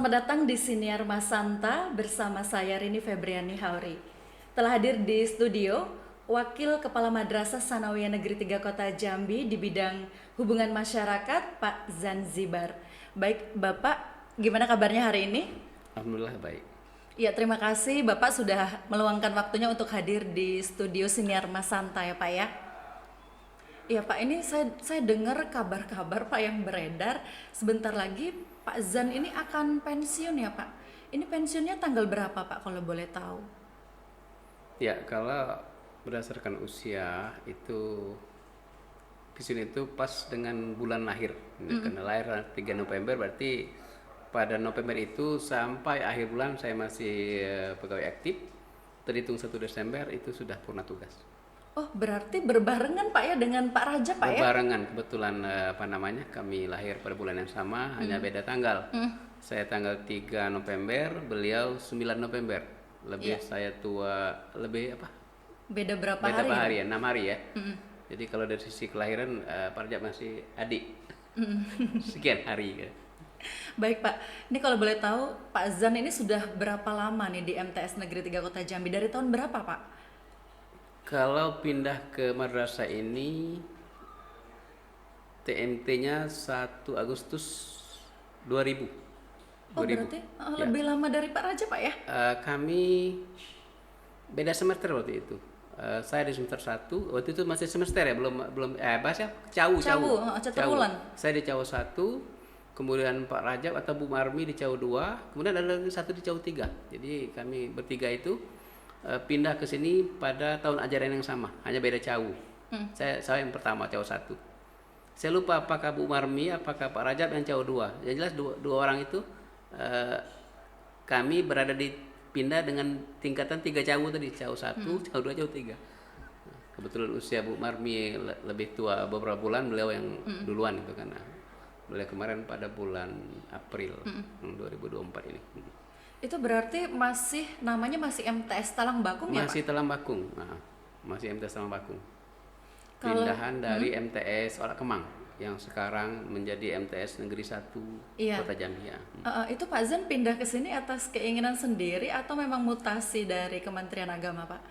Selamat datang di Siniar Masanta bersama saya Rini Febriani Hauri. Telah hadir di studio Wakil Kepala Madrasah Sanawiyah Negeri 3 Kota Jambi di bidang hubungan masyarakat Pak Zanzibar. Baik Bapak, gimana kabarnya hari ini? Alhamdulillah baik. Ya, terima kasih Bapak sudah meluangkan waktunya untuk hadir di studio Siniar Masanta ya Pak ya. Iya Pak, ini saya dengar kabar-kabar Pak yang beredar sebentar lagi Pak Zan ini akan pensiun ya Pak. Ini pensiunnya tanggal berapa Pak kalau boleh tahu? Ya, kalau berdasarkan usia itu pensiun itu pas dengan bulan lahir. Karena lahir 3 November berarti pada November itu sampai akhir bulan saya masih pegawai aktif. Terhitung 1 Desember itu sudah purna tugas. Oh, berarti berbarengan Pak ya dengan Pak Raja Pak ya? Berbarengan kebetulan kami lahir pada bulan yang sama, hanya beda tanggal. Saya tanggal 3 November, beliau 9 November. Lebih saya tua, lebih apa? Beda berapa Beda hari? berapa hari ya? 6 hari ya. Jadi kalau dari sisi kelahiran Pak Rajab masih adik. Sekian hari ya. Baik Pak, ini kalau boleh tahu Pak Zan ini sudah berapa lama nih di MTS Negeri 3 Kota Jambi? Dari tahun berapa Pak? Kalau pindah ke madrasah ini TMT-nya 1 Agustus 2000. Oh, berarti Ya. lebih lama dari Pak Raja Pak ya? Kami beda semester waktu itu. Saya di semester 1, waktu itu masih semester ya, belum bahasa Cawu. Catur Wulan. Saya di Cawu 1, kemudian Pak Rajab atau Bu Marmi di Cawu 2, kemudian ada lagi satu di Cawu 3. Jadi kami bertiga itu pindah ke sini pada tahun ajaran yang sama, hanya beda Cawu. Saya yang pertama Cawu 1. Saya lupa apakah Bu Marmi, apakah Pak Rajab yang Cawu 2. Yang jelas dua orang itu kami berada di pindah dengan tingkatan 3 Cawu tadi, Cawu 1, Cawu 2, Cawu 3. Kebetulan usia Bu Marmi lebih tua beberapa bulan, beliau yang duluan itu karena beliau kemarin pada bulan April 2024 ini. Itu berarti namanya masih MTS Talang Bakung ya Pak? Masih Talang Bakung. Nah, masih MTS Talang Bakung. Kalau- Pindahan dari MTS Olak Kemang yang sekarang menjadi MTS Negeri 1 Iya. Kota Jambi ya. Itu Pak Zan pindah ke sini atas keinginan sendiri atau memang mutasi dari Kementerian Agama Pak?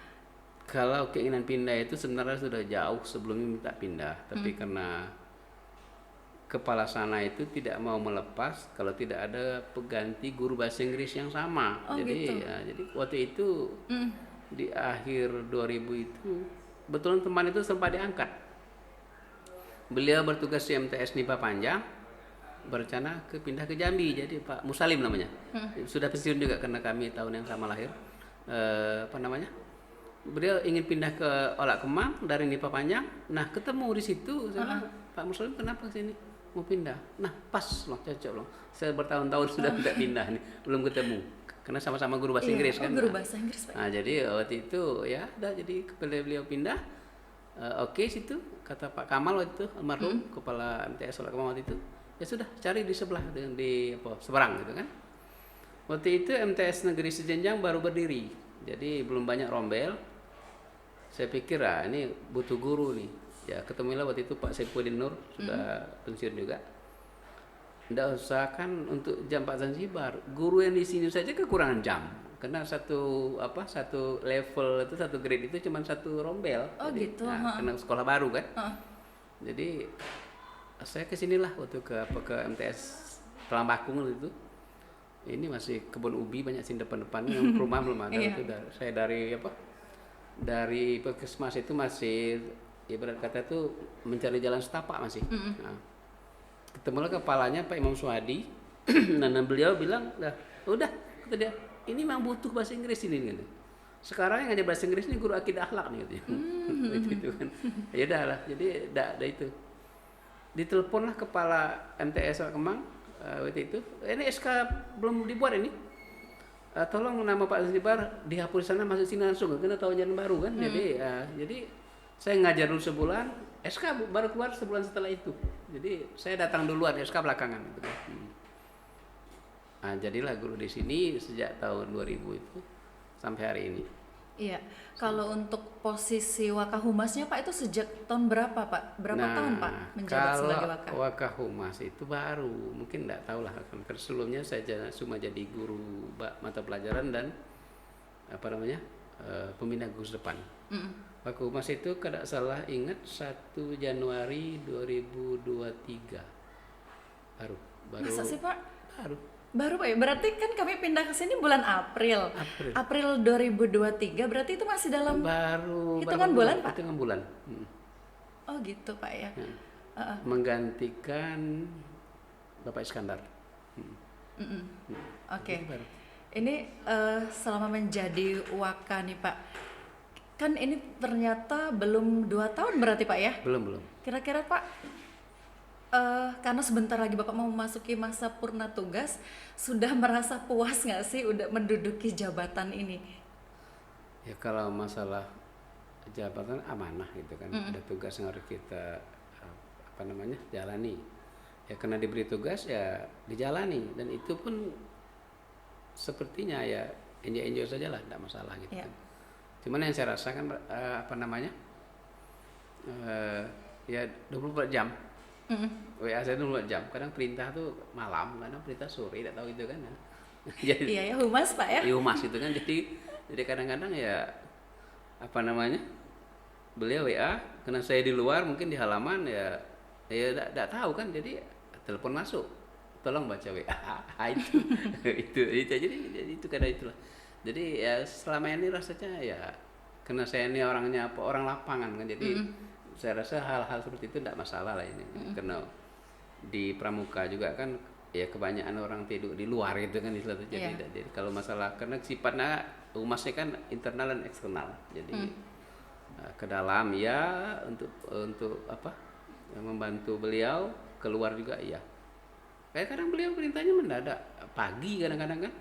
Kalau keinginan pindah itu sebenarnya sudah jauh sebelumnya minta pindah, tapi karena kepala sana itu tidak mau melepas kalau tidak ada pengganti guru bahasa Inggris yang sama. Oh, gitu. Jadi waktu itu di akhir 2000 itu betulan teman itu sempat diangkat. Beliau bertugas di MTS Nipa Panjang, berencana pindah ke Jambi. Jadi Pak Musalim namanya. Sudah pensiun juga karena kami tahun yang sama lahir. Beliau ingin pindah ke Olak Kemang dari Nipa Panjang. Nah, ketemu di situ saya bilang, Pak Musalim kenapa ke sini? Mau pindah. Nah, pas loh, cocok loh. Saya bertahun-tahun sudah tidak pindah nih, belum ketemu. Karena sama-sama guru bahasa Inggris kan. Guru bahasa Inggris Pak. Nah, jadi waktu itu ya udah jadi beliau pindah. Oke situ kata Pak Kamal waktu itu almarhum kepala MTS Olak Kemang waktu itu. Ya sudah cari di sebelah di seberang gitu kan. Waktu itu MTS Negeri Sejenjang baru berdiri. Jadi belum banyak rombel. Saya pikir ini butuh guru nih. Ya ketemulah waktu itu Pak Saifuddin Nur sudah pensiun juga. Tidak usah kan untuk jam Pak Zanzibar. Guru yang di sini saja kekurangan jam. Karena satu level itu satu grade itu cuma 1 rombel. Oh, jadi, gitu, karena sekolah baru kan. Jadi saya kesinilah waktu ke MTS Talang Bakung itu. Ini masih kebun ubi banyak sih depan-depan yang rumah belum ada. Iya. Itu saya dari puskesmas itu masih ibarat kata itu mencari jalan setapak masih. Nah, ketemulah kepalanya Pak Imam Suhadi. Nah, beliau bilang, udah kata dia, ini memang butuh bahasa Inggris ini gitu. Sekarang yang ngajar bahasa Inggris ini guru akidah akhlak nih gitu. Itu kan. Ya udah lah, jadi ada itu. Diteleponlah kepala MTS Kemang waktu itu. Ini SK belum dibuat ini. Tolong nama Pak Zanzibar dihapus sana masuk sini langsung karena tahu jalan baru kan. Jadi saya ngajar dulu sebulan, SK baru keluar sebulan setelah itu. Jadi saya datang duluan, SK belakangan gitu kan. Nah, jadilah guru di sini sejak tahun 2000 itu sampai hari ini. Iya. Kalau untuk posisi Wakahumasnya Pak itu sejak tahun berapa Pak? Berapa tahun Pak Nah, menjabat kalau sebagai Waka? Wakahumas itu baru, mungkin tidak tahu lah, kan sebelumnya saya cuma jadi guru mata pelajaran dan apa namanya pembina gugus depan. Wakahumas itu kalau tidak salah ingat 1 Januari 2023 baru baru Masa sih Pak? baru Baru Pak ya? Berarti kan kami pindah ke sini bulan April. April April 2023 berarti itu masih dalam baru hitungan bulan Pak? hitungan bulan. Oh gitu Pak ya. Menggantikan Bapak Iskandar. Oke. Itu baru. Ini selama menjadi Waka nih Pak, kan ini ternyata belum 2 tahun berarti Pak ya? Belum. Kira-kira Pak, karena sebentar lagi Bapak mau memasuki masa purna tugas, sudah merasa puas nggak sih udah menduduki jabatan ini? Ya kalau masalah jabatan amanah gitu kan, ada tugas yang harus kita apa namanya jalani. Ya karena diberi tugas ya dijalani, dan itu pun sepertinya ya enjoy saja lah, tidak masalah gitu Ya. kan. Cuman yang saya rasakan apa namanya ya 24 jam. WA saya 24 jam. Kadang perintah tuh malam, kadang perintah sore, tidak tahu itu kan. Jadi Iya ya humas Pak ya? Mas itu kan, jadi kadang-kadang ya apa namanya beliau WA karena saya di luar mungkin di halaman ya tidak tahu kan, jadi telepon masuk, tolong baca WA. itu jadi itu karena itulah. Jadi ya selama ini rasanya ya karena saya ini orangnya orang lapangan kan, jadi saya rasa hal-hal seperti itu tidak masalah lah ini. Karena di pramuka juga kan ya kebanyakan orang tidur di luar gitu kan istilahnya. Jadi kalau masalah karena sifatnya humasnya kan internal dan eksternal, jadi ke dalam ya untuk apa membantu beliau, keluar juga iya. Kayak kadang beliau perintahnya mendadak pagi kadang-kadang kan,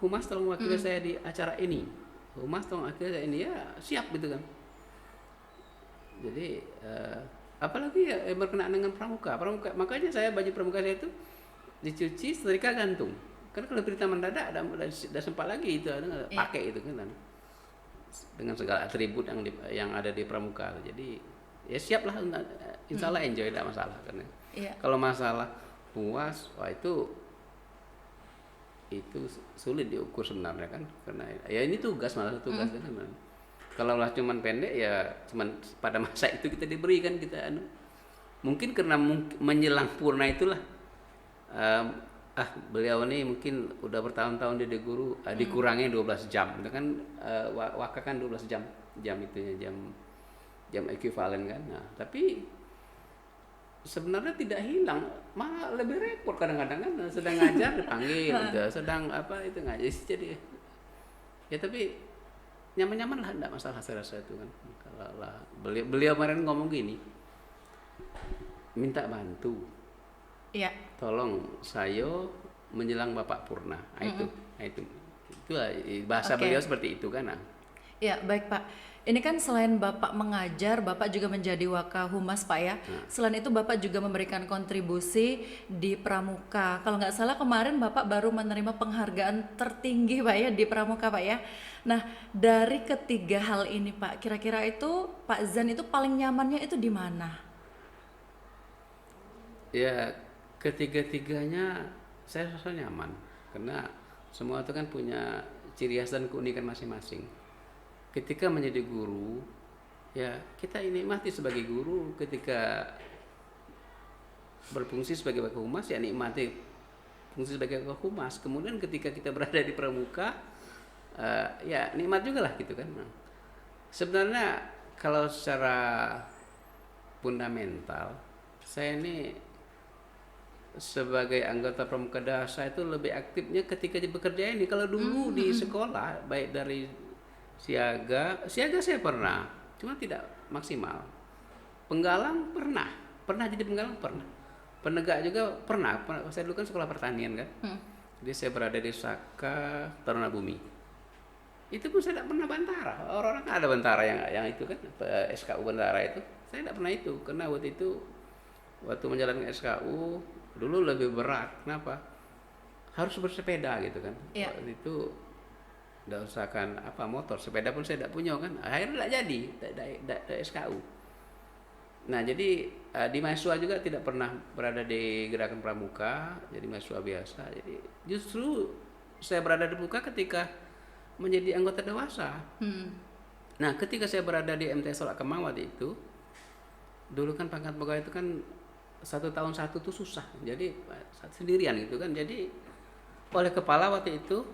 humas tolong wakili saya di acara ini, humas tolong wakili saya ini, ya siap gitu kan. Jadi apalagi ya berkenaan dengan pramuka, makanya saya baju pramuka saya itu dicuci, setrika, gantung. Karena kalau perintah mendadak ada sempat lagi itu ada pakai itu kan, dengan segala atribut yang ada di pramuka. Jadi ya siap lah, insya Allah enjoy, tidak masalah karena kalau masalah puas, wah itu sulit diukur sebenarnya kan, karena ya ini tugas, malah tugas kan. Kalau lah cuman pendek ya cuman pada masa itu kita diberikan, kita mungkin karena menjelang purna itulah beliau ini mungkin udah bertahun-tahun jadi guru, dikurangi 12 jam itu kan, waka kan 12 jam itu ya, jam ekuivalen kan. Nah tapi sebenarnya tidak hilang, malah lebih repot kadang-kadang kan, sedang ngajar dipanggil, sedang apa itu ngajar, jadi ya tapi nyaman-nyaman lah, tidak masalah saya rasa itu kan. Kalau lah beliau kemarin ngomong gini, minta bantu, tolong saya menjelang Bapak Purna. Itu bahasa beliau seperti itu kan. Ya baik Pak, ini kan selain Bapak mengajar, Bapak juga menjadi Waka Humas Pak ya. Selain itu Bapak juga memberikan kontribusi di pramuka. Kalau nggak salah kemarin Bapak baru menerima penghargaan tertinggi Pak ya di pramuka Pak ya. Nah dari ketiga hal ini Pak, kira-kira itu Pak Zan itu paling nyamannya itu di mana? Ya ketiga-tiganya saya rasa nyaman, karena semua itu kan punya ciri khas dan keunikan masing-masing. Ketika menjadi guru, ya kita nikmati sebagai guru, ketika berfungsi sebagai Waka Humas ya nikmati fungsi sebagai Waka Humas. Kemudian ketika kita berada di pramuka, ya nikmat juga lah gitu kan. Nah, sebenarnya kalau secara fundamental, saya ini sebagai anggota pramuka dasa itu lebih aktifnya ketika bekerja ini. Kalau dulu di sekolah, baik dari siaga saya pernah, cuma tidak maksimal. Penggalang pernah jadi penggalang pernah. Penegak juga pernah. Saya dulu kan sekolah pertanian kan. Jadi saya berada di Saka Taruna Bumi. Itu pun saya tidak pernah bantara. Orang-orang ada bantara yang itu kan, SKU bantara itu. Saya tidak pernah itu, karena waktu menjalankan SKU dulu lebih berat. Kenapa? Harus bersepeda gitu kan. Waktu itu Nggak usahakan apa motor, sepeda pun saya tidak punya kan. Akhirnya tidak jadi, tidak SKU. Nah jadi di mahasiswa juga tidak pernah berada di gerakan pramuka, jadi mahasiswa biasa. Jadi justru saya berada di pramuka ketika menjadi anggota dewasa. Nah ketika saya berada di MTS Solok Kemang waktu itu, dulu kan pangkat pegawai itu kan 1 tahun 1 tuh susah, jadi sendirian gitu kan. Jadi oleh kepala waktu itu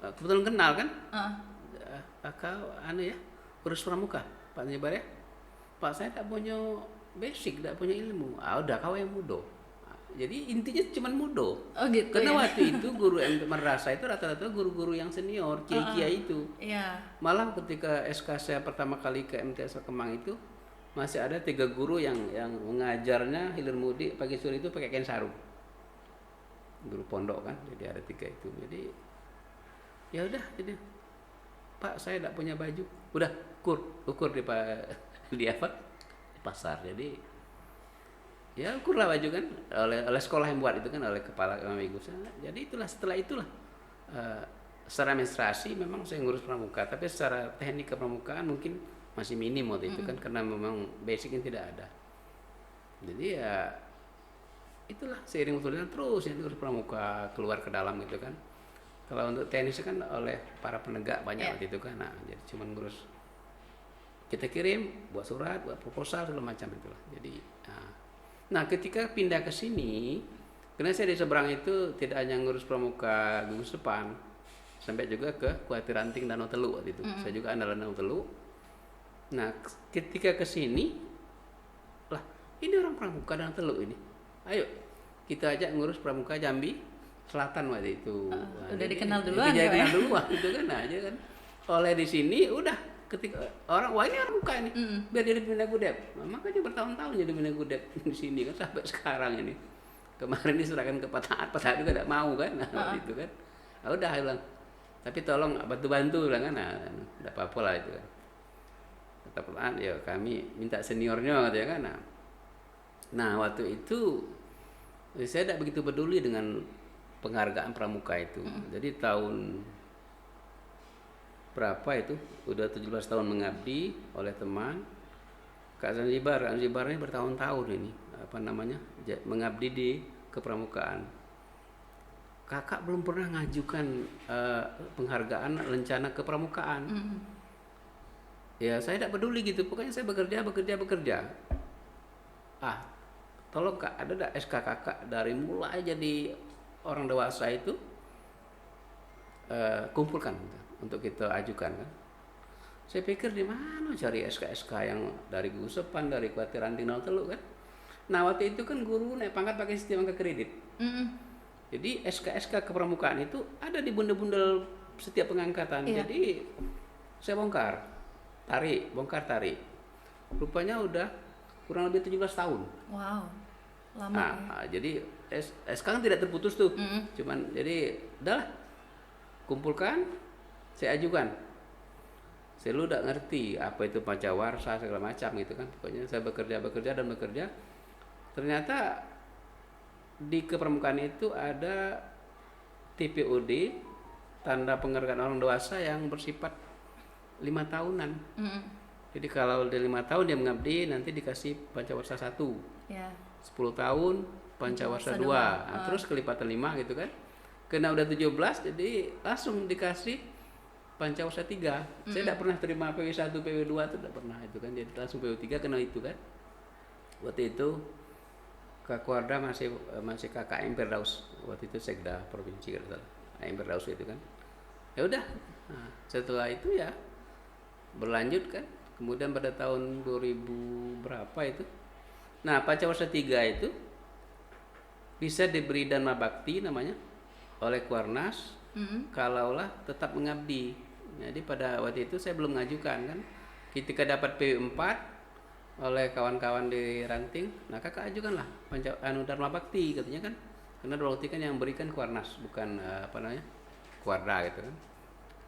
kebetulan kenal kan, kau ya urus pramuka Pak Nyebar ya, Pak saya tak punya basic, tidak punya ilmu. Udah kau yang mudo. Jadi intinya cuma mudo. Oh gitu. Karena ya? waktu itu guru madrasah itu rata-rata guru-guru yang senior, kiai-kiai itu. Iya. Malah ketika SK saya pertama kali ke MTS Kemang itu masih ada 3 guru yang mengajarnya hilir mudik pagi sore itu pakai kain sarung. Guru pondok kan, jadi ada 3 itu. Jadi ya udah, jadi Pak saya tidak punya baju. Udah ukur di di apa? Pasar. Jadi ya ukurlah baju kan oleh sekolah yang buat itu kan, oleh kepala minggu. Jadi setelah itulah secara administrasi memang saya ngurus pramuka, tapi secara teknik kepramukaan mungkin masih minim waktu itu kan, karena memang basicnya tidak ada. Jadi ya itulah seiring waktu terus yang ngurus pramuka keluar ke dalam gitu kan. Kalau untuk tenis kan oleh para penegak banyak waktu itu kan. Nah, jadi cuma ngurus, kita kirim, buat surat, buat proposal segala macam itulah. Jadi nah ketika pindah ke sini, karena saya di seberang itu tidak hanya ngurus pramuka gugus depan, sampai juga ke Kuartir Ranting Danau Teluk waktu itu. Saya juga andalan Danau Teluk. Nah ketika ke sini lah, ini orang pramuka Danau Teluk ini, ayo kita ajak ngurus pramuka Jambi Selatan waktu itu. Udah dikenal duluan ya. Dikenal duluan gitu kan aja kan. Oleh di sini udah ketika orang, wah ini orang muka ini, biar jadi pembina gudep. Nah, makanya bertahun-tahun jadi pembina gudep di sini kan sampai sekarang ini. Kemarin diserahkan ke Pak Taat juga tidak mau kan, nah, itu kan. Udah bilang, tapi tolong bantu-bantu lah kan, tidak apa-apa lah itu kan. Tetap ya kami minta seniornya gitu ya kan. Nah waktu itu saya tidak begitu peduli dengan penghargaan pramuka itu. Jadi tahun berapa itu, udah 17 tahun mengabdi oleh teman Kak Zanzibar ini bertahun-tahun ini mengabdi di kepramukaan. Kakak belum pernah ngajukan penghargaan lencana kepramukaan. Ya saya tidak peduli gitu, pokoknya saya bekerja. Tolong Kak, ada enggak SK kakak dari mulai jadi orang dewasa itu, kumpulkan untuk kita ajukan kan. Saya pikir di mana cari SK yang dari gugus depan, dari Kuartir Ranting Danau Teluk kan. Nah waktu itu kan guru naik pangkat pakai sistem angka kredit. Jadi SK kepramukaan itu ada di bundel-bundel setiap pengangkatan. Jadi saya bongkar tarik. Rupanya udah kurang lebih 17 tahun. Wow, lama. Jadi SK kan tidak terputus tuh. Cuman jadi udahlah, kumpulkan, saya ajukan. Saya lu udah ngerti apa itu pancawarsa segala macam gitu kan. Pokoknya saya bekerja. Ternyata di kepramukaan itu ada TPOD, tanda penghargaan orang dewasa yang bersifat 5 tahunan. Jadi kalau udah 5 tahun dia mengabdi, nanti dikasih pancawarsa 1. 10 tahun pancawarsa 2. Nah, terus kelipatan 5 gitu kan. Kena udah 17 jadi langsung dikasih pancawarsa 3. Saya tidak pernah terima PW1, PW2 itu tidak pernah itu kan. Jadi langsung PW3 kena itu kan. Waktu itu Kak Kuarda masih KKM Firdaus. Waktu itu Sekda provinsi kan, KKM Firdaus itu kan. Ya udah. Nah, setelah itu ya berlanjut kan. Kemudian pada tahun 2000 berapa itu. Nah, pancawarsa 3 itu bisa diberi dana bakti namanya oleh Kuarnas, kalaulah tetap mengabdi. Jadi pada waktu itu saya belum mengajukan kan. Ketika dapat PW4 oleh kawan-kawan di Ranting, nah kakak ajukanlah dharma bakti katanya kan. Karena dharma bakti kan yang berikan Kuarnas, bukan Kuarda gitu kan.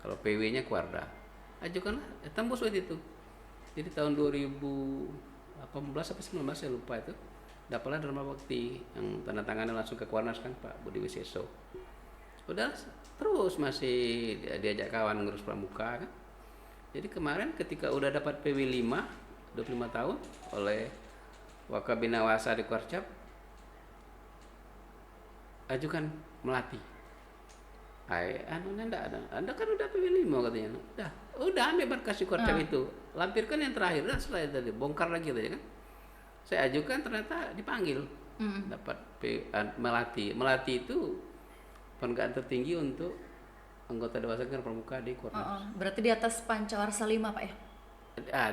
Kalau PW-nya Kuarda. Ajukanlah, tembus waktu itu. Jadi tahun 2018 atau 19 saya lupa itu. Dapatlah dharma bakti yang tanda tangannya langsung ke Kuarnas kan Pak Budi Wiseso. udah terus masih diajak kawan ngurus pramuka kan. Jadi kemarin ketika udah dapat PW 5 25 tahun oleh Wakabinawasa di Kuarcap, ajukan melatih. Anunya enggak ada. Anda kan udah PW 5 katanya. Udah ambil berkas di Kuarcap itu. Lampirkan yang terakhir, dan setelah itu bongkar lagi katanya kan. Saya ajukan ternyata dipanggil. Dapat melatih. Melatih itu penghargaan tertinggi untuk anggota Dewan Sanggar Pramuka di Kuarnas. Berarti di atas Pancawarsa 5 Pak ya?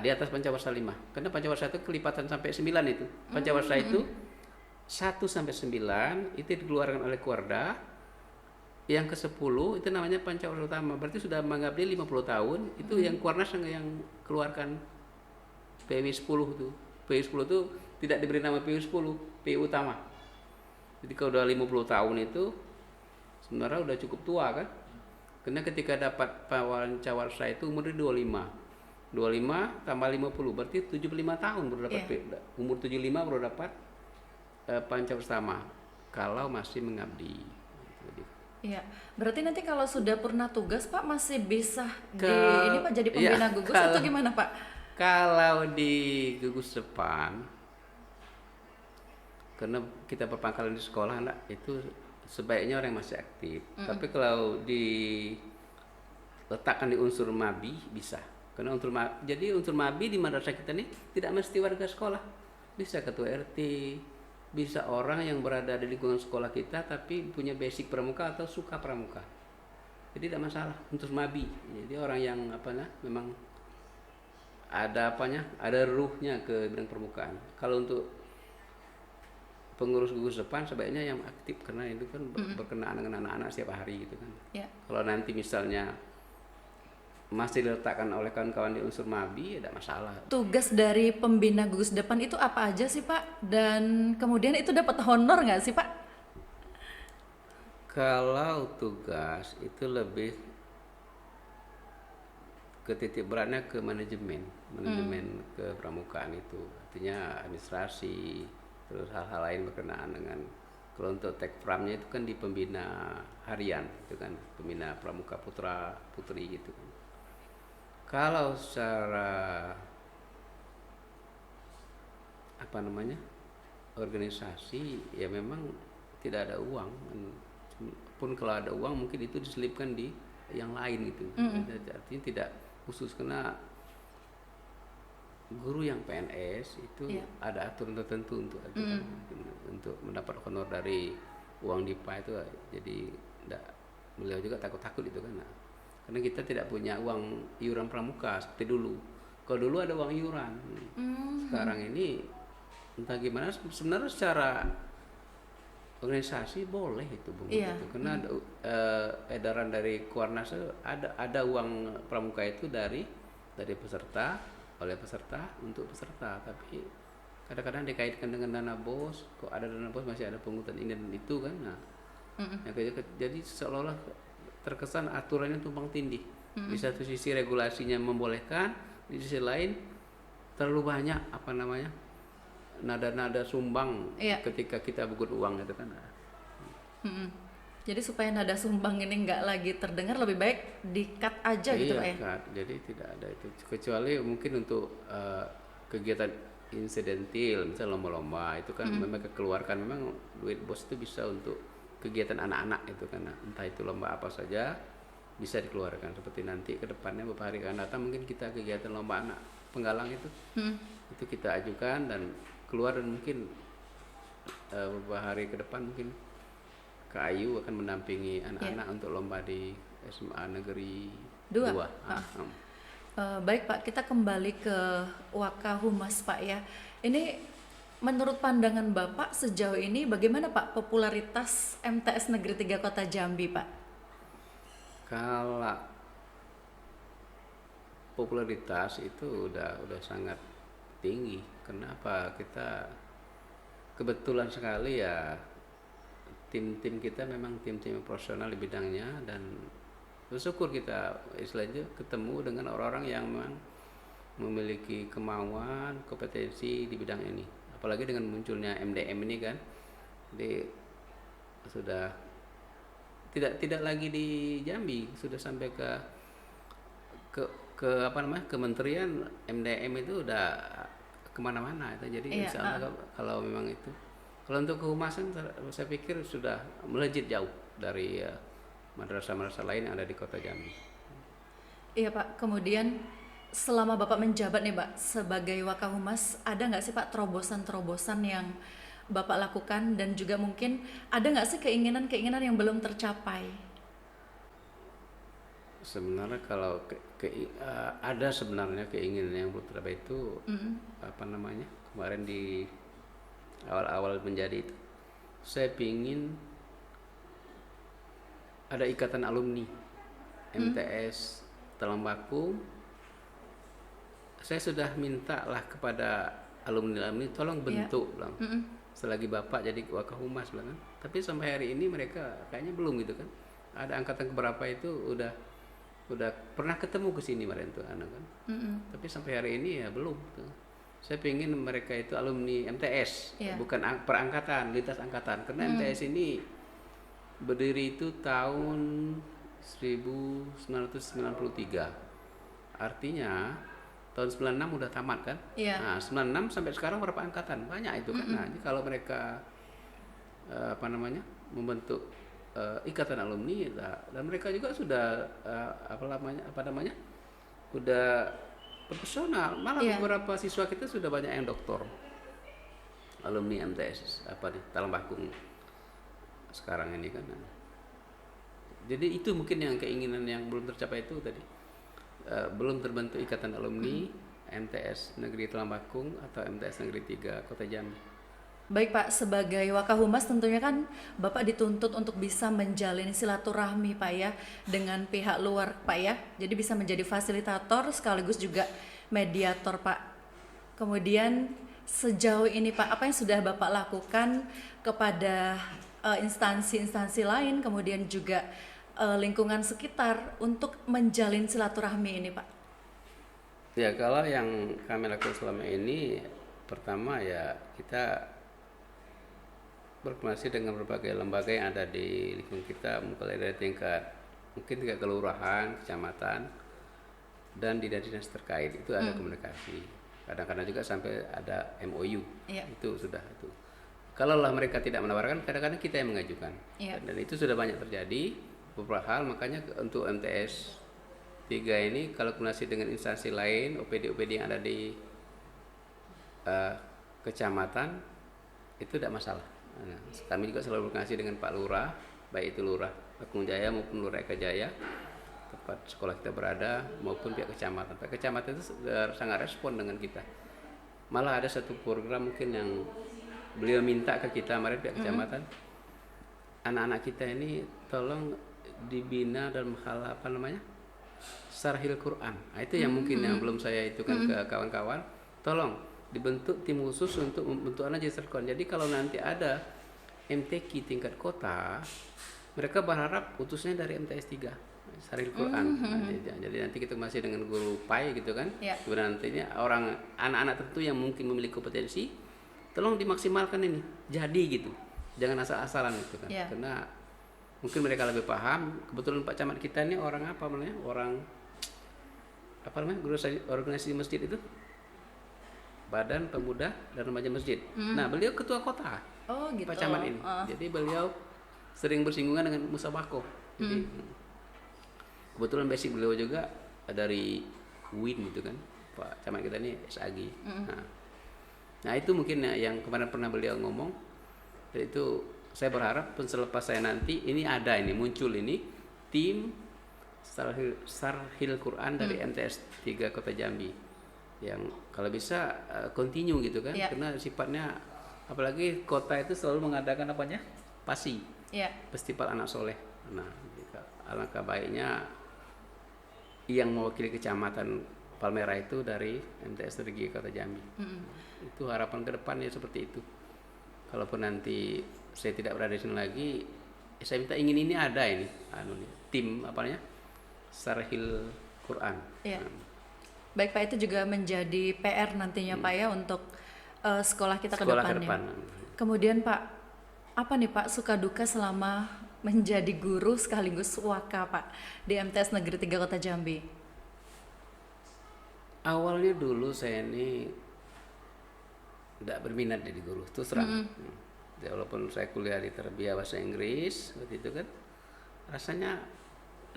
Di atas Pancawarsa 5. Karena Pancawarsa itu kelipatan sampai 9 itu. Pancawarsa itu 1 sampai 9 itu dikeluarkan oleh Kuarda. Yang ke-10 itu namanya Pancawarsa Utama. Berarti sudah mengabdi 50 tahun. Itu yang Kuarnas yang keluarkan PW 10 itu. PW 10 itu tidak diberi nama PW 10, PW Utama. Jadi kalau udah 50 tahun itu sebenarnya udah cukup tua kan. Karena ketika dapat Pancawarsa itu umurnya 25 tambah 50 berarti 75 tahun baru dapat umur 75 baru dapat Pancawarsa Utama kalau masih mengabdi. Iya, berarti nanti kalau sudah purna tugas Pak masih bisa ini Pak jadi pembina gugus atau gimana Pak? Kalau di gugus depan, karena kita perpangkalan di sekolah anak itu sebaiknya orang yang masih aktif. Tapi kalau diletakkan di unsur mabi bisa. Karena jadi unsur mabi di madrasah kita ini tidak mesti warga sekolah. Bisa ketua RT, bisa orang yang berada di lingkungan sekolah kita tapi punya basic pramuka atau suka pramuka. Jadi tidak masalah untuk mabi. Jadi orang yang memang ada ruhnya ke bidang permukaan. Kalau untuk pengurus gugus depan sebaiknya yang aktif karena itu kan berkenaan dengan anak-anak setiap hari gitu kan. Kalau nanti misalnya masih diletakkan oleh kawan-kawan di unsur mabi, tidak masalah. Tugas dari pembina gugus depan itu apa aja sih Pak? Dan kemudian itu dapat honor nggak sih Pak? Kalau tugas itu lebih ke titik beratnya ke manajemen kepramukaan itu. Artinya administrasi, terus hal-hal lain berkenaan dengan, kalau untuk tekpramnya itu kan di pembina harian itu kan, pembina pramuka putra putri gitu kan. Kalau secara organisasi ya memang tidak ada uang, pun kalau ada uang mungkin itu diselipkan di yang lain gitu. Artinya tidak khusus, karena guru yang PNS itu ada aturan tertentu untuk mendapat honor dari uang DIPA itu. Jadi beliau juga takut itu kan. Karena kita tidak punya uang iuran pramuka seperti dulu. Kalau dulu ada uang iuran. Sekarang ini entah gimana, sebenarnya secara organisasi boleh itu Bung. Gitu. Karena edaran dari Kuarnas ada uang pramuka itu dari peserta, oleh peserta untuk peserta, tapi kadang-kadang dikaitkan dengan dana bos. Kok ada dana bos masih ada pungutan ini dan itu kan. Jadi seolah-olah terkesan aturannya tumpang tindih. Di satu sisi regulasinya membolehkan, di sisi lain terlalu banyak nada-nada sumbang ketika kita bugut uang itu kan. Jadi supaya nada sumbang ini nggak lagi terdengar, lebih baik di-cut aja gitu Pak ya? Cut. Jadi tidak ada itu, kecuali mungkin untuk kegiatan insidentil, misalnya lomba-lomba itu kan memang kekeluarkan, memang duit bos itu bisa untuk kegiatan anak-anak itu kan, entah itu lomba apa saja bisa dikeluarkan. Seperti nanti ke depannya beberapa hari akan datang mungkin kita kegiatan lomba anak penggalang itu kita ajukan dan keluar, dan mungkin beberapa hari ke depan mungkin KAIU akan mendampingi anak-anak untuk lomba di SMA Negeri 2. Baik Pak, kita kembali ke Wakahumas Pak ya. Ini menurut pandangan Bapak sejauh ini bagaimana Pak popularitas MTS Negeri 3 Kota Jambi Pak? Kalau popularitas itu udah sangat tinggi. Kenapa? Kita kebetulan sekali ya, tim-tim kita memang tim-tim profesional di bidangnya, dan bersyukur kita istilahnya ketemu dengan orang-orang yang memang memiliki kemauan, kompetensi di bidang ini. Apalagi dengan munculnya MDM ini kan, jadi sudah tidak lagi di Jambi, sudah sampai ke apa namanya, kementerian MDM itu udah kemana-mana itu. Jadi Iya, insya Allah kalau memang itu, kalau untuk kehumasan saya pikir sudah melejit jauh dari madrasah-madrasah lain yang ada di kota Jambi. iya Pak. Kemudian selama Bapak menjabat nih Pak sebagai Wakahumas, ada nggak sih Pak terobosan-terobosan yang Bapak lakukan, dan juga mungkin ada nggak sih keinginan-keinginan yang belum tercapai? Sebenarnya kalau ada sebenarnya keinginan yang belum tercapai itu, apa namanya, kemarin di awal-awal menjadi itu, saya pingin ada ikatan alumni MTS Telembakung. Saya sudah minta lah kepada alumni tolong bentuk, bilang, selagi Bapak jadi Wakahumas, bilang kan. Tapi sampai hari ini mereka kayaknya belum gitu kan. Ada angkatan keberapa itu udah pernah ketemu ke sini kemarin tuh anak kan. Tapi sampai hari ini ya belum tuh. Saya pengen mereka itu alumni MTS, bukan perangkatan, lintas angkatan, karena MTS ini berdiri itu tahun 1993. Artinya tahun 96 udah tamat kan. Nah, 96 sampai sekarang berapa angkatan? Banyak itu kan. Nah, jadi kalau mereka apa namanya, membentuk ikatan alumni, dan mereka juga sudah apa namanya udah profesional, malah beberapa siswa kita sudah banyak yang doktor, alumni MTS apa nih Telembakung sekarang ini kan. Jadi itu mungkin yang keinginan yang belum tercapai itu tadi, belum terbentuk ikatan alumni MTS Negeri Telembakung atau MTS Negeri 3 Kota Jambi. Baik Pak, sebagai Wakahumas tentunya kan Bapak dituntut untuk bisa menjalin silaturahmi Pak ya dengan pihak luar Pak ya. Jadi bisa menjadi fasilitator sekaligus juga mediator Pak. Kemudian sejauh ini Pak, apa yang sudah Bapak lakukan kepada instansi-instansi lain, kemudian juga lingkungan sekitar untuk menjalin silaturahmi ini Pak? Ya, kalau yang kami lakukan selama ini, pertama ya kita berkoordinasi dengan berbagai lembaga yang ada di lingkungan kita, mulai dari tingkat kelurahan, kecamatan, dan di dinas terkait itu ada komunikasi. Kadang-kadang juga sampai ada MOU, itu sudah itu. Kalau lah mereka tidak menawarkan, kadang-kadang kita yang mengajukan, dan itu sudah banyak terjadi beberapa hal. Makanya untuk MTS 3 ini kalau koordinasi dengan instansi lain, OPD yang ada di kecamatan itu tidak masalah. Nah, kami juga selalu berkoordinasi dengan Pak Lurah, baik itu Lurah Pakung Jaya maupun Lurah Eka Jaya, tempat sekolah kita berada, maupun pihak kecamatan. Pihak kecamatan itu sangat respon dengan kita. Malah ada satu program mungkin yang beliau minta ke kita kemarin, pihak kecamatan, anak-anak kita ini tolong dibina dalam hal apa namanya, Sarhil Quran. Nah, itu yang mungkin yang belum saya itu kan ke kawan-kawan, tolong dibentuk tim khusus untuk membentuk anak jadi Sarhil Quran. Jadi kalau nanti ada MTQ tingkat kota, mereka berharap utusnya dari MTS 3 Sarhil Quran. Jadi nanti kita masih dengan guru PAI gitu kan. Kemudian nantinya anak-anak tertentu yang mungkin memiliki kompetensi, tolong dimaksimalkan ini jadi gitu, jangan asal-asalan gitu kan. Karena mungkin mereka lebih paham. Kebetulan Pak Camat kita ini orang apa namanya, guru organisasi masjid itu, Badan Pemuda dan Remaja Masjid. Nah, beliau ketua kota. Oh gitu. Pak Camat ini. Jadi beliau sering bersinggungan dengan Musabako. Jadi kebetulan basic beliau juga dari UIN gitu kan. Pak Camat kita ini SAG. Nah, itu mungkin yang kemarin pernah beliau ngomong. Jadi itu saya berharap selepas saya nanti ini muncul ini tim Sarhil Quran dari MTS 3 Kota Jambi, yang kalau bisa continue gitu kan. Karena sifatnya, apalagi kota itu selalu mengadakan PASI, Festival Anak Soleh. Nah, alangkah baiknya yang mewakili kecamatan Palmerah itu dari MTS 3 Kota Jambi. Itu harapan ke depannya seperti itu. Kalaupun nanti saya tidak berada di sini lagi, saya minta ini ada tim Sarhil Quran. Baik Pak, itu juga menjadi PR nantinya Pak ya untuk sekolah kita ke depannya. Kemudian Pak, apa nih Pak suka duka selama menjadi guru sekaligus waka Pak di MTS Negeri 3 Kota Jambi? Awalnya dulu saya ini tidak berminat jadi guru, terus terang. Ya, walaupun saya kuliah di terbiah bahasa Inggris waktu itu kan, rasanya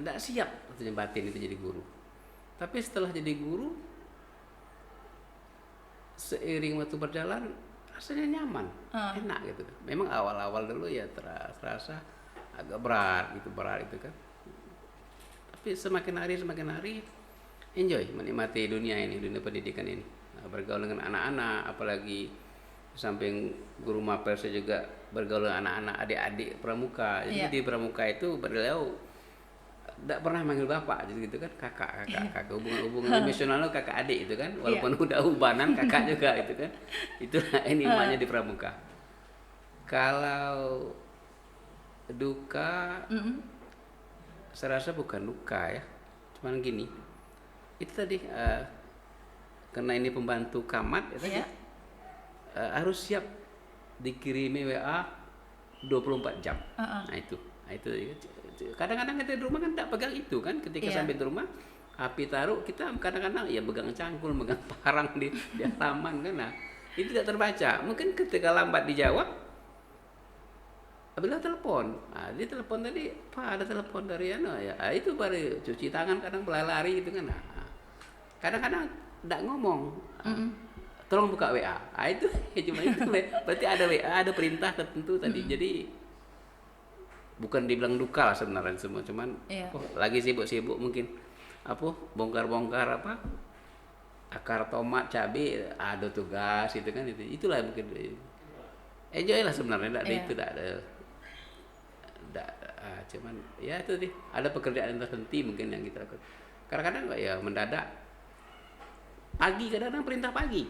tidak siap artinya batin itu jadi guru. Tapi setelah jadi guru, seiring waktu berjalan rasanya nyaman, enak gitu. Memang awal-awal dulu ya terasa agak berat itu kan. Tapi semakin hari enjoy menikmati dunia ini, dunia pendidikan ini. Nah, bergaul dengan anak-anak, apalagi di samping guru mapel saya juga bergaul dengan anak-anak adik-adik pramuka. Jadi di pramuka itu beliau tidak pernah manggil bapak, jadi gitu kan, kakak. Hubungan emosionalnya kakak adik itu kan, walaupun udah ubanan kakak juga itu kan. Itulah ini makanya di pramuka. Kalau duka, saya rasa bukan duka ya, cuman gini, itu tadi karena ini pembantu camat ya tadi, harus siap dikirimi WA 24 jam. Nah itu kadang-kadang kita di rumah kan tidak pegang itu kan, ketika sampai di rumah HP taruh, kita kadang-kadang ya pegang cangkul, pegang parang di halaman kan. Nah itu tidak terbaca, mungkin ketika lambat dijawab bila telepon, dia telepon tadi, Pak ada telepon dari ya, itu baru cuci tangan, kadang lari gitu kan. Nah, kadang-kadang tidak ngomong, tolong buka WA, itu cuma itu, berarti ada WA, ada perintah tertentu tadi. Jadi bukan dibilang duka lah sebenarnya semua, cuman lagi sibuk-sibuk mungkin bongkar-bongkar akar tomat, cabai, ada tugas itu kan, itulah mungkin enjoy lah sebenarnya, tidak ada cuman ya itu sih, ada pekerjaan terhenti mungkin yang kita lakukan. Kadang-kadang ya mendadak pagi, kadang-kadang perintah pagi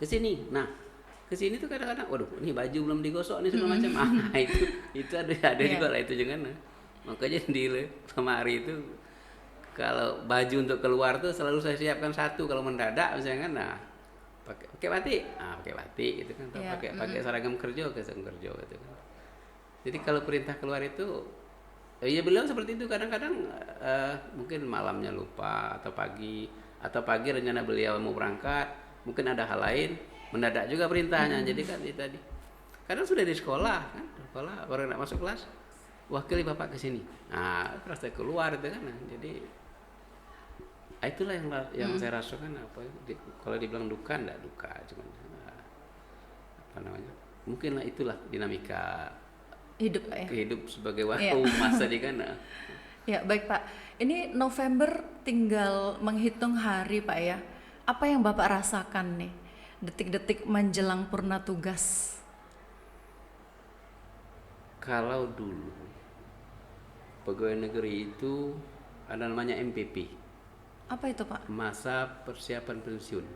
ke sini. Nah ke sini tuh kadang-kadang, waduh ini baju belum digosok nih segala macam. Itu ada juga lah itu jangan. Makanya di lemari itu kalau baju untuk keluar tuh selalu saya siapkan satu, kalau mendadak misalnya kan, nah pakai batik, pakai batik gitu kan, pakai seragam kerja gitu kan. Jadi kalau perintah keluar itu, ya beliau seperti itu kadang-kadang, mungkin malamnya lupa atau pagi rencana beliau mau berangkat, mungkin ada hal lain, mendadak juga perintahnya. Jadi kan itu tadi. Kadang sudah di sekolah kan, baru nak masuk kelas, wakili bapak ke sini. Nah, terus saya keluar itu kan. Nah, jadi itulah yang saya rasakan kalau dibilang duka enggak duka, cuman mungkin lah itulah dinamika hidup Pak ya. Hidup sebagai masa di kana. Ya, baik Pak. Ini November tinggal menghitung hari Pak ya. Apa yang Bapak rasakan nih detik-detik menjelang purna tugas? Kalau dulu pegawai negeri itu ada namanya MPP. Apa itu Pak? Masa persiapan pensiun.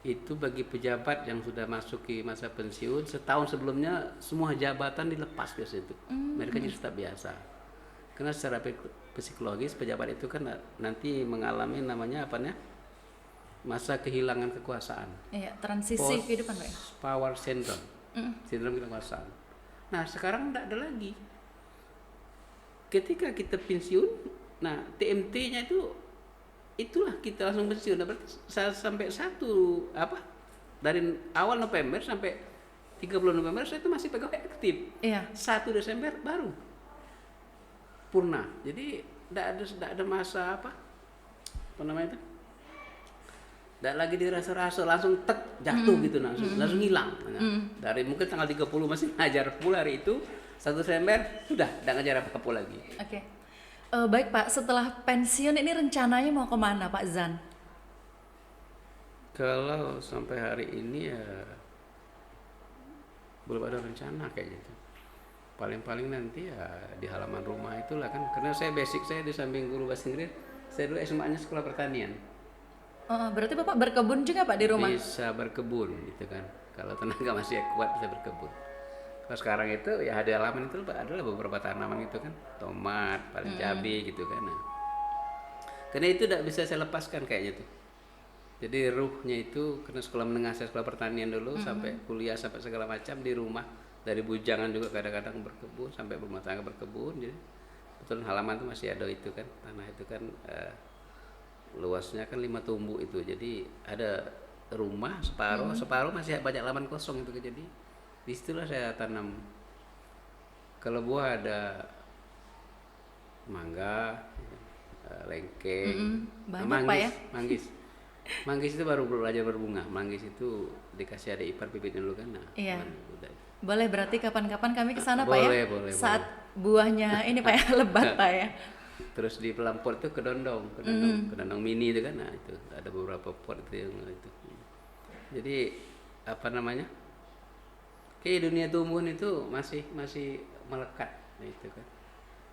Itu bagi pejabat yang sudah masuk ke masa pensiun, setahun sebelumnya semua jabatan dilepas biasa itu. Mereka jadi tetap biasa. Karena secara psikologis pejabat itu kan nanti mengalami namanya masa kehilangan kekuasaan. Iya, transisi kehidupan Pak. Power syndrome. Sindrom kekuasaan. Nah, sekarang tidak ada lagi. Ketika kita pensiun, nah TMT-nya itulah kita langsung pensiun. Nah, berarti sampai dari awal November sampai 30 November saya itu masih pegawai aktif. 1 Desember baru purna. Jadi tidak ada masa apa namanya itu, tidak lagi dirasa-rasa, langsung jatuh gitu, langsung hilang. Dari mungkin tanggal 30 masih ngajar full hari itu, 1 Desember sudah tidak ngajar apa-apa lagi. Oke. Baik Pak, setelah pensiun ini rencananya mau kemana Pak Zan? Kalau sampai hari ini ya belum ada rencana kayaknya. Paling-paling nanti ya di halaman rumah itulah kan, karena saya di samping guru bahasa Inggris, saya dulu SMA-nya sekolah pertanian. Berarti Bapak berkebun juga Pak di rumah? Bisa berkebun gitu kan, kalau tenaga masih kuat bisa berkebun. Kalau sekarang itu ya di halaman itu adalah beberapa tanaman gitu kan, tomat, paling cabai gitu kan. Nah, karena itu tidak bisa saya lepaskan kayaknya tuh. Jadi ruhnya itu, karena sekolah menengah saya sekolah pertanian dulu, sampai kuliah sampai segala macam di rumah, dari bujangan juga kadang-kadang berkebun, sampai rumah tangga berkebun. Jadi betul halaman itu masih ada itu kan, tanah itu kan luasnya kan 5 tumbuk itu. Jadi ada rumah separuh, separuh masih banyak halaman kosong itu. Jadi disitulah saya tanam. Kalau buah ada mangga, lengkeng, Banyak Pak ya. manggis. Manggis itu baru belajar berbunga. Manggis itu dikasih ada ipar bibitnya dulu kan. Nah, Iya. udah. Boleh, berarti kapan-kapan kami ke sana Pak ya. Boleh. Saat buahnya ini Pak ya lebat Pak ya. Terus di pelampor itu kedondong mini itu kan. Nah, itu ada beberapa pot itu yang itu. Jadi apa namanya? Kayak dunia tumbuhan itu masih melekat, nah, itu kan.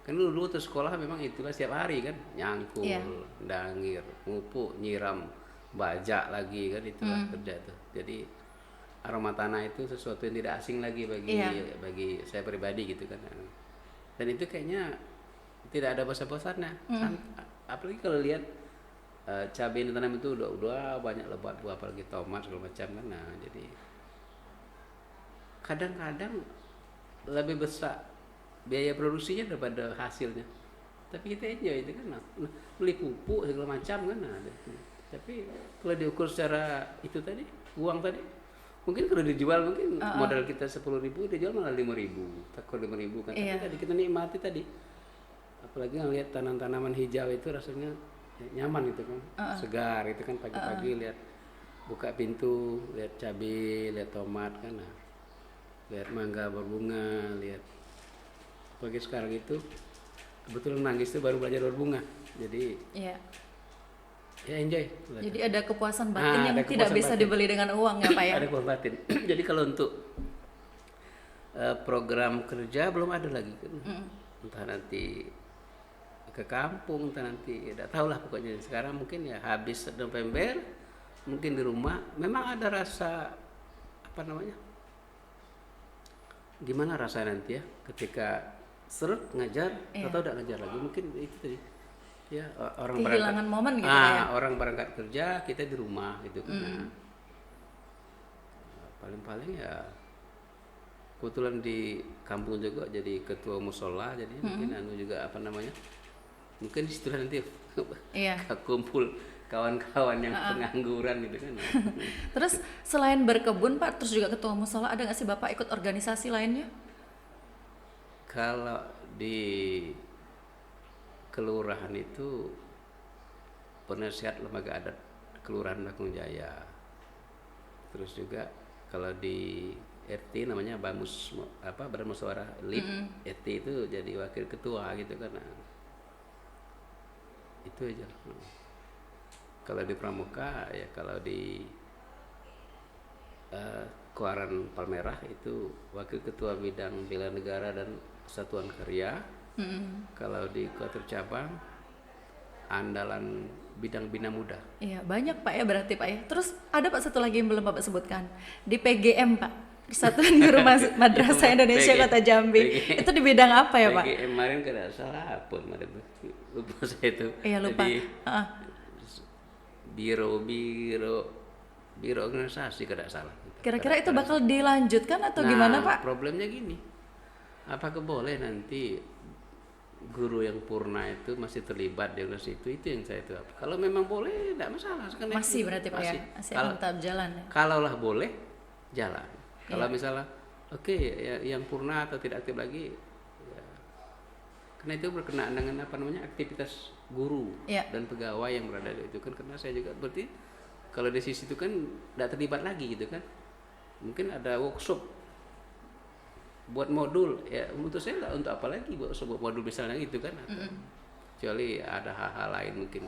Kan dulu tuh sekolah memang itulah setiap hari kan, nyangkul, Iya. dangir, ngupuk, nyiram, bajak lagi kan, itulah kerja tuh. Jadi aroma tanah itu sesuatu yang tidak asing lagi bagi saya pribadi gitu kan. Dan itu kayaknya tidak ada bosan-bosannya. Apalagi kalau lihat cabai yang ditanam itu udah banyak lebat buah, apalagi tomat segala macam kan. Nah, jadi kadang-kadang lebih besar biaya produksinya daripada hasilnya, tapi kita enjoy itu kan. Nah, beli pupuk segala macam kan. Nah, tapi kalau diukur secara itu tadi, uang tadi, mungkin kalau dijual mungkin modal kita 10.000 dijual malah 5.000, takut 5.000 kan. Tapi tadi kita nikmati tadi, apalagi ngelihat tanaman hijau itu rasanya nyaman itu kan, segar itu kan. Pagi-pagi lihat buka pintu, lihat cabai, lihat tomat kan. Nah, lihat mangga berbunga, lihat pagi sekarang itu kebetulan manggis itu baru belajar berbunga, jadi ya enjoy. Jadi ada kepuasan batin yang ada tidak kepuasan bisa batin. dibeli dengan uang ya Pak ya. Ada kepuasan batin. Jadi kalau untuk program kerja belum ada lagi kan. Entah nanti ke kampung, entah nanti tidak tahu lah pokoknya. Sekarang mungkin ya habis November, mungkin di rumah memang ada rasa apa namanya, gimana rasa nanti ya ketika seret ngajar atau tidak ngajar lagi, mungkin itu tadi ya, orang kehilangan berangkat, momen gitu ya. orang berangkat kerja, kita di rumah gitu kan. Nah, paling-paling ya kebetulan di kampung juga jadi ketua musola, jadi mungkin juga apa namanya, mungkin istilah nanti kumpul kawan-kawan yang pengangguran gitu kan. Terus selain berkebun Pak, terus juga ketua musola, ada nggak sih Bapak ikut organisasi lainnya? Kalau di kelurahan itu penasihat lembaga adat Kelurahan Bakung Jaya. Terus juga kalau di RT namanya Bamus Badan Musyawarah LIP, RT itu jadi wakil ketua gitu kan. Nah, itu aja. Kalau di Pramuka ya, kalau di Kuaran Palmerah itu wakil ketua bidang bela negara dan Satuan Karya. Kalau di Kota Cabang andalan bidang bina muda. Iya, banyak Pak ya berarti Pak ya. Terus ada Pak satu lagi yang belum Bapak sebutkan, di PGM Pak, Persatuan Guru Madrasah Indonesia Kota Jambi. Itu di bidang apa ya Pak? PGM kemarin kada salah apa kemarin, lupa saya itu. Iya lupa. Jadi, biro organisasi kada salah. Kira-kira itu bakal dilanjutkan atau gimana Pak? Problemnya gini, apakah boleh nanti guru yang purna itu masih terlibat di organisasi itu yang saya tahu. Kalau memang boleh tidak masalah. Masih berarti Pak ya, masih akan tetap jalan ya? Kalaulah boleh jalan. Kalau misalnya yang purna atau tidak aktif lagi ya, karena itu berkenaan dengan apa namanya aktivitas guru dan pegawai yang berada di itu kan. Karena saya juga berarti kalau di sisi itu kan tidak terlibat lagi gitu kan. Mungkin ada workshop buat modul ya, menurut saya nggak, untuk apa lagi buat modul misalnya gitu kan. Kecuali ada hal-hal lain mungkin,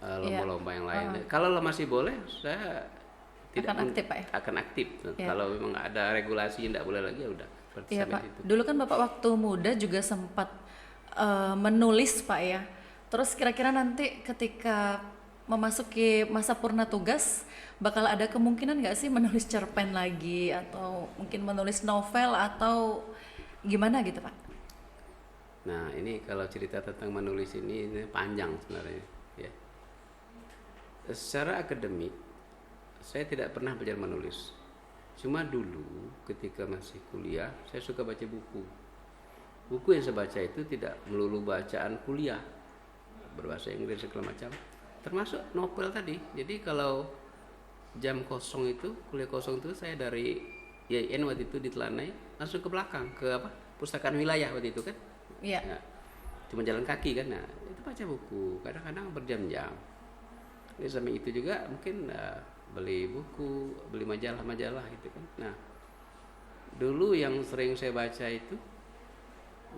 lomba-lomba yang lain. Kalau masih boleh, saya tidak akan aktif Pak ya? Akan aktif. Kalau memang ada regulasi yang tidak boleh lagi ya udah. Iya Pak. Itu. Dulu kan Bapak waktu muda juga sempat menulis Pak ya. Terus kira-kira nanti ketika memasuki masa purna tugas bakal ada kemungkinan nggak sih menulis cerpen lagi atau mungkin menulis novel atau gimana gitu Pak? Nah ini kalau cerita tentang menulis ini panjang sebenarnya ya. Secara akademik saya tidak pernah belajar menulis, Cuma dulu ketika masih kuliah, saya suka baca buku. Buku yang saya baca itu tidak melulu bacaan kuliah, berbahasa Inggris segala macam, termasuk novel tadi. Jadi kalau jam kosong itu, kuliah kosong itu, saya dari IAIN waktu itu di Telanai langsung ke belakang, ke apa, pustakaan wilayah waktu itu kan. Iya. Ya, cuma jalan kaki kan. Nah, itu baca buku, kadang-kadang berjam-jam. Jadi sampai itu juga mungkin beli buku, beli majalah-majalah gitu kan. Nah, dulu yang sering saya baca itu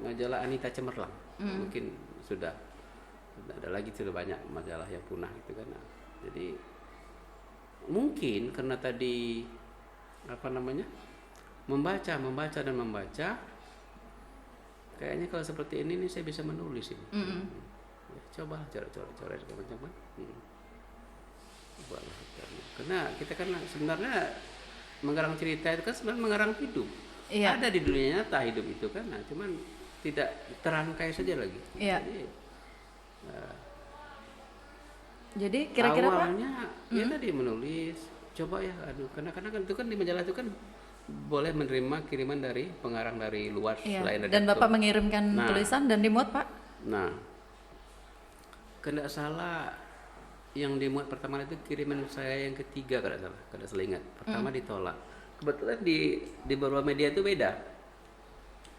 majalah Anita Cemerlang. Mungkin sudah ada lagi, sudah banyak majalah yang punah gitu kan. Nah, jadi mungkin karena tadi apa namanya, membaca dan membaca, kayaknya kalau seperti ini nih saya bisa menulis ini. Ya, coba coret segala macam kan. Karena kita kan sebenarnya mengarang cerita itu kan sebenarnya mengarang hidup. Iya. Ada di dunia nyata hidup itu kan, nah, cuman tidak terangkai saja lagi. Iya. Jadi kira-kira Pak, awalnya ya tadi menulis, coba ya, karena kan itu kan di majalah itu kan boleh menerima kiriman dari pengarang dari luar selain dan redaktur. Bapak mengirimkan tulisan dan dimuat Pak? Nah, kalau tidak salah yang dimuat pertama itu kiriman saya yang ketiga, kalau tidak salah ingat. Pertama ditolak. Kebetulan di beberapa media itu beda.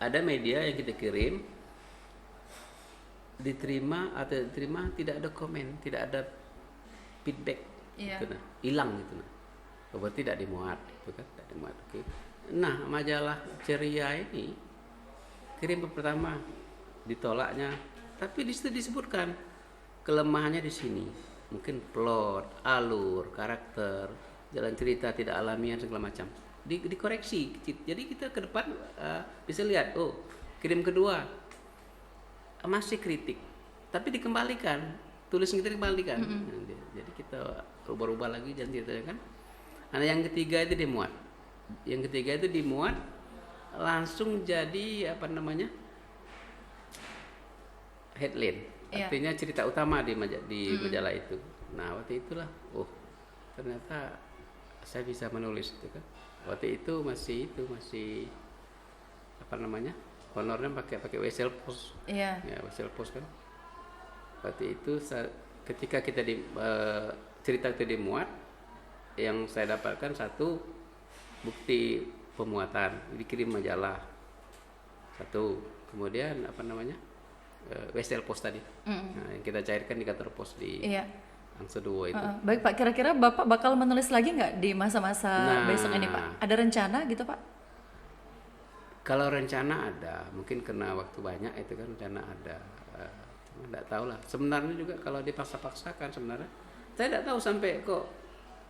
Ada media yang kita kirim diterima atau diterima, tidak ada komen, tidak ada feedback, gitu, nah, hilang gitu, nah. Berarti tidak dimuat, gitu kan, tidak dimuat. Oke. Nah, majalah Ceria ini kirim pertama ditolaknya, tapi di situ disebutkan kelemahannya di sini, mungkin plot, alur, karakter, jalan cerita tidak alamiah segala macam. Dikoreksi. Jadi kita ke depan bisa lihat, oh, kirim kedua masih kritik, tapi dikembalikan, tulis kita dikembalikan. Nah, jadi kita rubah-rubah lagi jalan ceritanya kan. Nah, yang ketiga itu dimuat. Yang ketiga itu dimuat langsung jadi apa namanya, headline. Artinya cerita utama di majalah itu. Nah, waktu itulah, oh, ternyata saya bisa menulis itu kan. Waktu itu masih apa namanya, honornya pakai Wesel Post. Iya. Ya, Wesel Post kan. Waktu itu ketika kita cerita itu dimuat, yang saya dapatkan satu bukti pemuatan, dikirim majalah satu, kemudian apa namanya, Wesel Post tadi. Nah, yang kita cairkan di kantor pos di Angseduo itu. Baik Pak, kira-kira Bapak bakal menulis lagi nggak di masa-masa besok ini Pak? Ada rencana gitu Pak? Kalau rencana ada, mungkin karena waktu banyak itu kan, rencana ada. Cuma tidak tahu lah. Sebenarnya juga kalau dipaksa-paksakan sebenarnya, saya tidak tahu sampai kok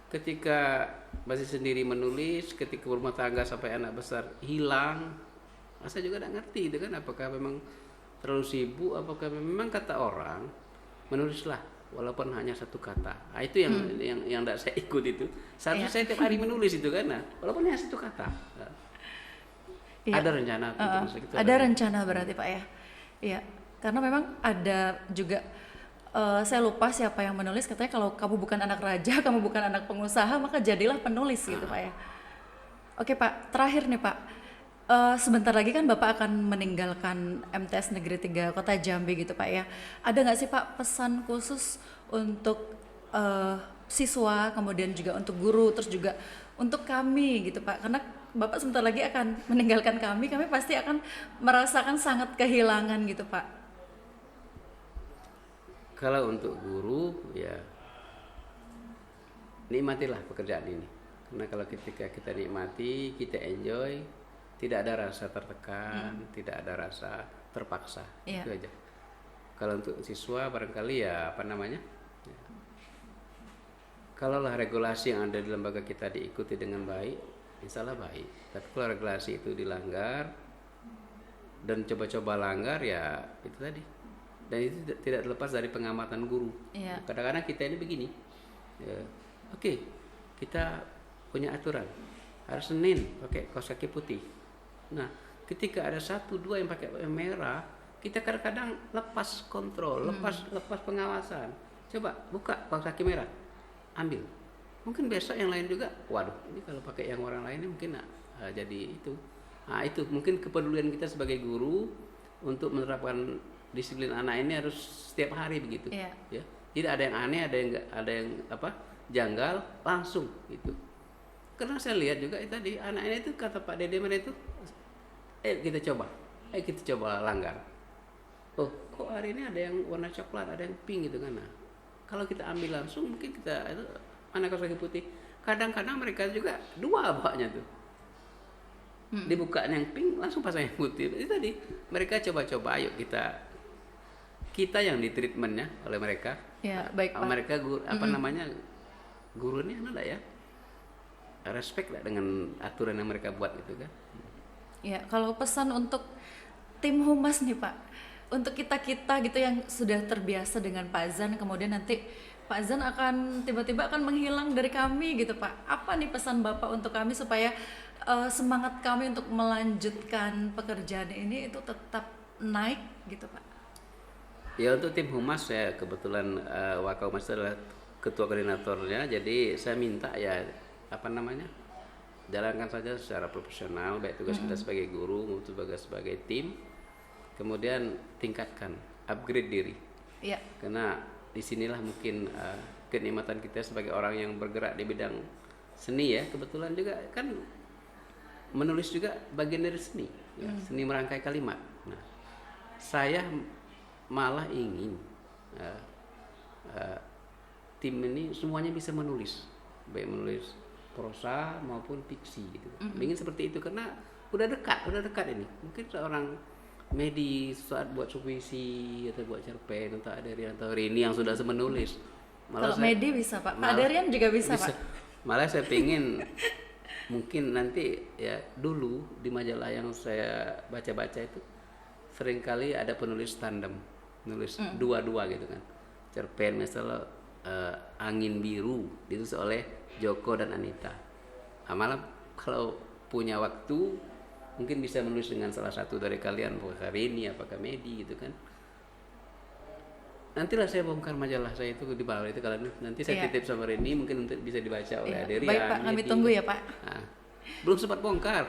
ketika masih sendiri menulis, ketika berumah tangga sampai anak besar hilang, saya juga tidak ngerti itu kan, apakah memang terlalu sibuk, apakah memang kata orang menulislah walaupun hanya satu kata. Nah, itu yang tidak saya ikut itu. Seharusnya saya tiap hari menulis itu kan, nah, walaupun hanya satu kata. Nah, ada rencana gitu, ada rencana berarti Pak ya. Iya, karena memang ada juga saya lupa siapa yang menulis, katanya kalau kamu bukan anak raja, kamu bukan anak pengusaha, maka jadilah penulis gitu Pak ya. Oke Pak, terakhir nih Pak, sebentar lagi kan Bapak akan meninggalkan MTS Negeri 3 Kota Jambi gitu Pak ya. Ada nggak sih Pak pesan khusus untuk siswa, kemudian juga untuk guru, terus juga untuk kami gitu Pak? Karena Bapak sebentar lagi akan meninggalkan kami pasti akan merasakan sangat kehilangan gitu Pak. Kalau untuk guru ya nikmatilah pekerjaan ini. Karena kalau ketika kita nikmati, kita enjoy, tidak ada rasa tertekan, tidak ada rasa terpaksa. Itu aja. Kalau untuk siswa barangkali ya apa namanya? Ya. Kalaulah regulasi yang ada di lembaga kita diikuti dengan baik, insya Allah baik. Tapi kalau regulasi itu dilanggar dan coba-coba langgar, ya itu tadi. Dan itu tidak terlepas dari pengamatan guru. Kadang-kadang kita ini begini, ya, oke, kita punya aturan harus Senin pakai kaos kaki putih. Nah, ketika ada 1-2 yang pakai merah, kita kadang-kadang lepas kontrol, lepas pengawasan. Coba buka kaos kaki merah, ambil. Mungkin besok yang lain juga, waduh ini kalau pakai yang orang lain ini mungkin jadi itu. Nah itu mungkin kepedulian kita sebagai guru untuk menerapkan disiplin anak ini harus setiap hari begitu. Iya. Ya. Tidak ada yang aneh, ada yang apa janggal, langsung gitu. Karena saya lihat juga tadi anak ini itu kata Pak Dede mana itu, kita coba langgar. Oh kok hari ini ada yang warna coklat, ada yang pink gitu kan. Nah, kalau kita ambil langsung mungkin kita itu mana kaki putih. Kadang-kadang mereka juga dua bawanya tuh. Dibuka yang pink langsung pasang yang putih. Itu tadi mereka coba-coba, ayo kita yang di treatmentnya oleh mereka. Ya, baik Pak. Mereka guru ini ada ya. Respect lah dengan aturan yang mereka buat gitu kan. Ya, kalau pesan untuk tim humas nih Pak, untuk kita-kita gitu yang sudah terbiasa dengan Pak Zan, kemudian nanti Pak Zan akan tiba-tiba akan menghilang dari kami gitu Pak. Apa nih pesan Bapak untuk kami supaya semangat kami untuk melanjutkan pekerjaan ini itu tetap naik gitu Pak? Ya untuk tim humas saya kebetulan Wakaumas adalah ketua koordinatornya, jadi saya minta ya jalankan saja secara profesional baik tugas kita sebagai guru maupun sebagai tim, kemudian tingkatkan, upgrade diri. Iya. Karena disinilah mungkin kenikmatan kita sebagai orang yang bergerak di bidang seni ya, kebetulan juga kan menulis juga bagian dari seni, ya, seni merangkai kalimat. Nah, saya malah ingin tim ini semuanya bisa menulis, baik menulis prosa maupun fiksi gitu. Ingin seperti itu karena udah dekat ini. Mungkin seorang Medi saat buat puisi atau buat cerpen atau Aderian atau Rini yang sudah menulis. Kalau Medi bisa Pak, Pak Aderian juga bisa Pak. Malah saya pengen mungkin nanti ya dulu di majalah yang saya baca-baca itu seringkali ada penulis tandem, nulis dua-dua gitu kan. Cerpen misalnya Angin Biru ditulis oleh Joko dan Anita. Nah, malah kalau punya waktu mungkin bisa menulis dengan salah satu dari kalian, apakah Rini, apakah Medi gitu kan. Nantilah saya bongkar majalah saya itu di bawah itu, kalau nanti saya titip sama Rini mungkin untuk bisa dibaca oleh Aderian. Baik Pak, kami tunggu ya Pak. Nah, belum sempat bongkar.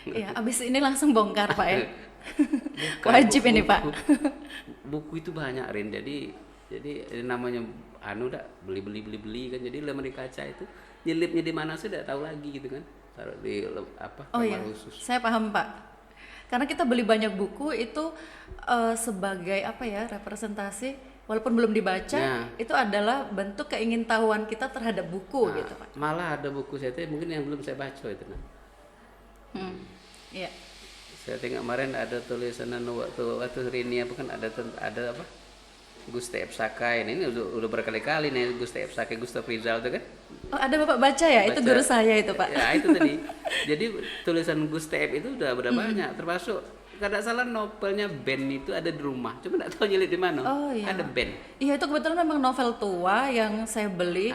Iya, abis ini langsung bongkar Pak ya. Wajib ini Pak. Buku itu banyak Rin, jadi namanya beli kan, jadi lemari kaca itu nyelipnya di mana sudah tahu lagi gitu kan, taruh di kamar khusus. Saya paham Pak. Karena kita beli banyak buku itu sebagai representasi, walaupun belum dibaca, itu adalah bentuk keingintahuan kita terhadap buku gitu Pak. Malah ada buku saya itu mungkin yang belum saya baca itu Iya. Saya tengok kemarin ada tulisan waktu Rini ada apa? Gusti F. Sakai, ini udah berkali-kali nih Gusti F. Sakai, Gustav Rizal itu kan. Oh, ada Bapak baca ya? Itu guru saya itu Pak. Ya itu tadi. Jadi tulisan Gusti F. itu udah banyak, termasuk kada salah novelnya Ben itu ada di rumah, cuma nggak tahu nyelip di mana. Oh, iya. Ada Ben. Iya, itu kebetulan memang novel tua yang saya beli,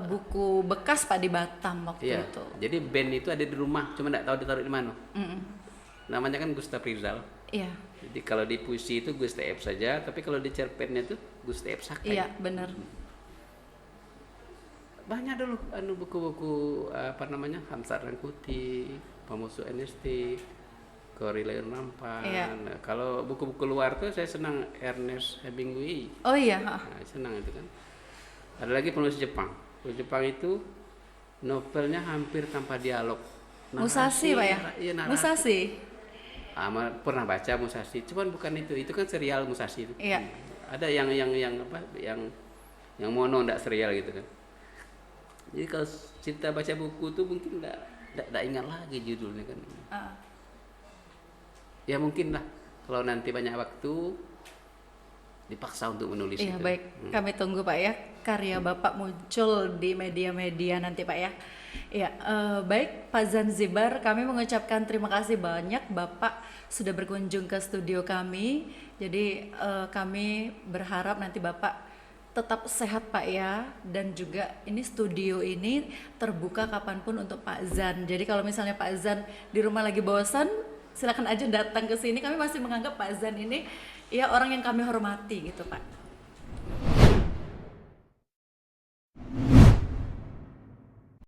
buku bekas Pak di Batam waktu itu. Jadi Ben itu ada di rumah, cuma nggak tahu ditaruh di mana. Namanya kan Gustav Rizal. Iya. Jadi kalau di puisi itu Gusti F saja, tapi kalau di cerpennya itu Gusti F Sakai. Iya, benar. Banyak dulu buku-buku Hamsat Rangkuti, Pamusu NST, Korila Nampan. Iya. Nah, kalau buku-buku luar tuh saya senang Ernest Hemingway. Oh iya. Nah, senang itu kan. Ada lagi penulis Jepang. Penulis Jepang itu novelnya hampir tanpa dialog. Musashi Pak ya? Iya, Musashi. Pernah baca Musashi, cuman bukan itu kan serial Musashi itu. Iya. Ada yang mono, enggak serial gitu kan. Jadi kalau kita baca buku tuh mungkin enggak ingat lagi judulnya kan. Ya mungkin lah kalau nanti banyak waktu dipaksa untuk menulis. Iya, itu. baik. Kami tunggu Pak ya, karya Bapak muncul di media-media nanti Pak ya. Ya, baik Pak Zanzibar, kami mengucapkan terima kasih banyak Bapak sudah berkunjung ke studio kami. Jadi kami berharap nanti Bapak tetap sehat Pak ya, dan juga ini studio ini terbuka kapanpun untuk Pak Zan. Jadi kalau misalnya Pak Zan di rumah lagi bosan, silakan aja datang ke sini. Kami masih menganggap Pak Zan ini ya orang yang kami hormati gitu Pak.